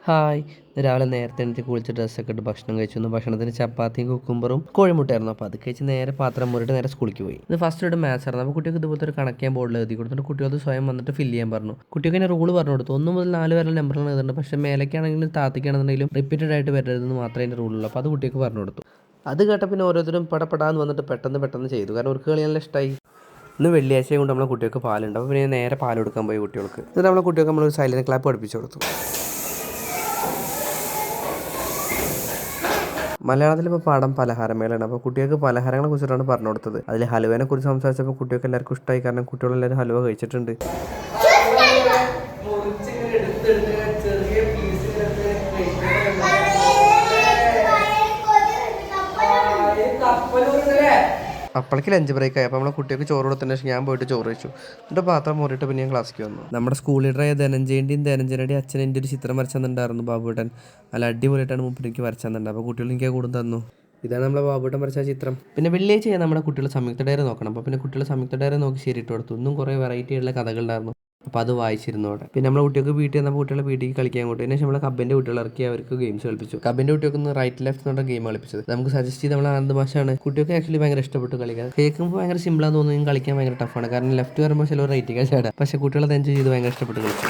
Hi. ഇന്ന് രാവിലെ നേരത്തെ എണീറ്റ് കുളിച്ച് ഡ്രസ്സൊക്കെ ഇട്ട് ഭക്ഷണം കഴിച്ചു. ഭക്ഷണത്തിന് ചപ്പാത്തിയും കുക്കുംബറും കോഴിമുട്ടയായിരുന്നു. അപ്പോൾ അത് കഴിച്ച് നേരെ പാത്രം മുറിയിട്ട് നേരെ സ്കൂളിലേക്ക് പോയി. ഇത് ഫസ്റ്റ് ഒരു മാത്സ് ആയിരുന്നു. അപ്പോൾ കുട്ടികൾക്ക് ഇതുപോലത്തെ ഒരു കണക്കാൻ ബോർഡിൽ എഴുതി കൊടുത്തിട്ട് കുട്ടികൾ സ്വയം വന്നിട്ട് ഫില്ല് ചെയ്യാൻ പറഞ്ഞു. കുട്ടികൾക്ക് തന്നെ റൂൾ പറഞ്ഞു കൊടുത്തു. 1 മുതൽ 4 വരെ നമ്പറുകൾ എഴുതുന്നുണ്ട്. പക്ഷേ മേലേക്കാണെങ്കിലും താത്തിക്കാണെന്നുണ്ടെങ്കിലും റിപ്പീറ്റഡ് ആയിട്ട് വരരുതെന്ന് മാത്രമേ അതിൻ്റെ റൂളുള്ളൂ. അപ്പോൾ അത് കുട്ടികൾക്ക് പറഞ്ഞു കൊടുത്തു. അത് കേട്ട പിന്നെ ഓരോരുത്തരും പടപെടാന്ന് വന്നിട്ട് പെട്ടെന്ന് ചെയ്തു. കാരണം അവർക്ക് കളി നല്ല ഇഷ്ടമായി. ഇന്ന് വെള്ളിയാഴ്ച കൊണ്ട് നമ്മളെ കുട്ടികൾക്ക് പാലുണ്ട്. അപ്പോൾ പിന്നെ നേരെ പാൽ കൊടുക്കാൻ പോയി കുട്ടികൾക്ക്. എന്നിട്ട് നമ്മളെ കുട്ടികൾക്ക് നമ്മളൊരു സൈലൻറ്റ് ക്ലാപ്പ് പഠിപ്പിച്ചു കൊടുത്തു. മലയാളത്തിൽ ഇപ്പോൾ പാഠം പലഹാരമേളാണ്. അപ്പോൾ കുട്ടികൾക്ക് പലഹാരങ്ങളെ കുറിച്ചിട്ടാണ് പറഞ്ഞു കൊടുത്തത്. അതിൽ ഹലുവേനെ കുറിച്ച് സംസാരിച്ചപ്പോൾ കുട്ടികൾക്ക് എല്ലാവർക്കും ഇഷ്ടമായി. കാരണം കുട്ടികളെല്ലാവരും ഹലുവ കഴിച്ചിട്ടുണ്ട്. അപ്പോഴേക്ക് ലഞ്ച് ബ്രേക്ക് ആയി. അപ്പോൾ നമ്മളെ കുട്ടികൾക്ക് ചോറ് കൊടുത്തതിന് ശേഷം ഞാൻ പോയിട്ട് ചോറ് വെച്ചു. എന്നിട്ട് പാത്രം മുറിയിട്ട് പിന്നെ ഞാൻ ക്ലാസ്സിലേക്ക് വന്നു. നമ്മുടെ സ്കൂൾ ലീഡറായ ധനഞ്ജയൻ്റെയും അച്ഛൻ എൻ്റെ ഒരു ചിത്രം വരച്ചെന്നുണ്ടായിരുന്നു ബാബുട്ടൻ. നല്ല അടിപൊളിയായിട്ടാണ് മുമ്പിൽ എനിക്ക് വരച്ചെന്നുണ്ട്. അപ്പോൾ കുട്ടികൾ എനിക്ക് കൂടും തന്നു. ഇതാണ് നമ്മളെ ബാബുട്ടൻ വരച്ച ചിത്രം. പിന്നെ വെള്ളിയാഴ്ച നമ്മുടെ കുട്ടികൾ സംയുക്ത ഡയറി നോക്കണം. അപ്പോൾ പിന്നെ കുട്ടികൾ സംയുക്ത ഡയറി നോക്കി ശരിയിട്ട് കൊടുത്തു. ഇന്നും കുറേ വെറൈറ്റി ആയിട്ടുള്ള കഥകളുണ്ടായിരുന്നു. അപ്പോൾ അത് വായിച്ചിരുന്നു അവിടെ. പിന്നെ നമ്മുടെ കുട്ടികൾക്ക് വീട്ടിൽ വന്നപ്പോൾ കുട്ടികളെ വീട്ടിൽ കളിക്കാൻ കൊണ്ട് അതിന് ശേഷം നമ്മളെ കബിൻ്റെ കുട്ടികൾ ഇറക്കി അവർക്ക് ഗെയിംസ് കളിപ്പിച്ചു. കബിൻ്റെ കുട്ടികൾക്ക് റൈറ്റ് ലെഫ്റ്റ് എന്നുള്ള ഗെയിം കളിപ്പിച്ചത്. നമുക്ക് സജസ്റ്റ് ചെയ്ത് നമ്മളെ ആനന്ദ മാഷാണ്. കുട്ടികൾക്ക് ആക്ച്വലി ഭയങ്കര ഇഷ്ടപ്പെട്ടു കളിക്കാൻ. കേൾക്കുമ്പോൾ ഭയങ്കര സിമ്പിളാന്ന് തോന്നുന്നു, കളിക്കാൻ ഭയങ്കര ടഫാണ്. കാരണം ലെഫ്റ്റ് വരുമ്പോൾ ചില റൈറ്റിംഗ് ചാടാം. പക്ഷേ കുട്ടികളത് എൻജോയ് ചെയ്ത് ഭയങ്കര ഇഷ്ടപ്പെട്ട് കളിച്ചു.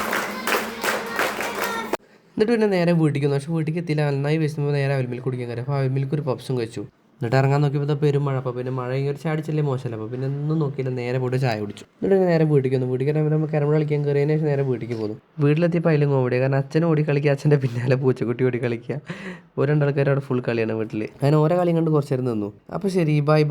എന്നിട്ട് പിന്നെ നേരെ വീട്ടിൽ വന്നു. പക്ഷേ വീട്ടിൽ എത്തിയില്ല. നന്നായി വെച്ചുമ്പോൾ നേരെ അവിൽ മിൽക്ക് കുടിക്കാൻ കയറി. അപ്പോൾ അവിൽ മിൽക്ക് ഒരു പപ്സും കഴിച്ചു. എന്നിട്ട് ഇറങ്ങാൻ നോക്കിയപ്പോൾ പെരും മഴ. അപ്പോൾ പിന്നെ മഴ ഇങ്ങനെ ചാടിച്ചല്ലേ മോശമല്ല. അപ്പോൾ പിന്നെ ഒന്നും നോക്കിയില്ല, നേരെ പോയിട്ട് ചായ കുടിച്ചു. എന്നിട്ട് നേരെ വീട്ടിൽ വന്നു. വീട്ടിൽ നമ്മൾ കരമ്പ് കളിക്കാൻ കയറിയതിന് ശേഷം നേരെ വീട്ടിലേക്ക് പോകുന്നു. വീട്ടിലെത്തിയപ്പോൾ അതിലും കോമഡിയാണ്. കാരണം അച്ഛനും ഓടി കളിക്കുക, അച്ഛൻ്റെ പിന്നാലെ പൂച്ചക്കുട്ടി ഓടി കളിക്കുക. രണ്ടാൾക്കാരും അവിടെ ഫുൾ കളിയാണ് വീട്ടിൽ. അങ്ങനെ ഓരോ കളിയും കണ്ട് കുറച്ച് നേരം നിന്നു. അപ്പോൾ ശരി, ബൈ.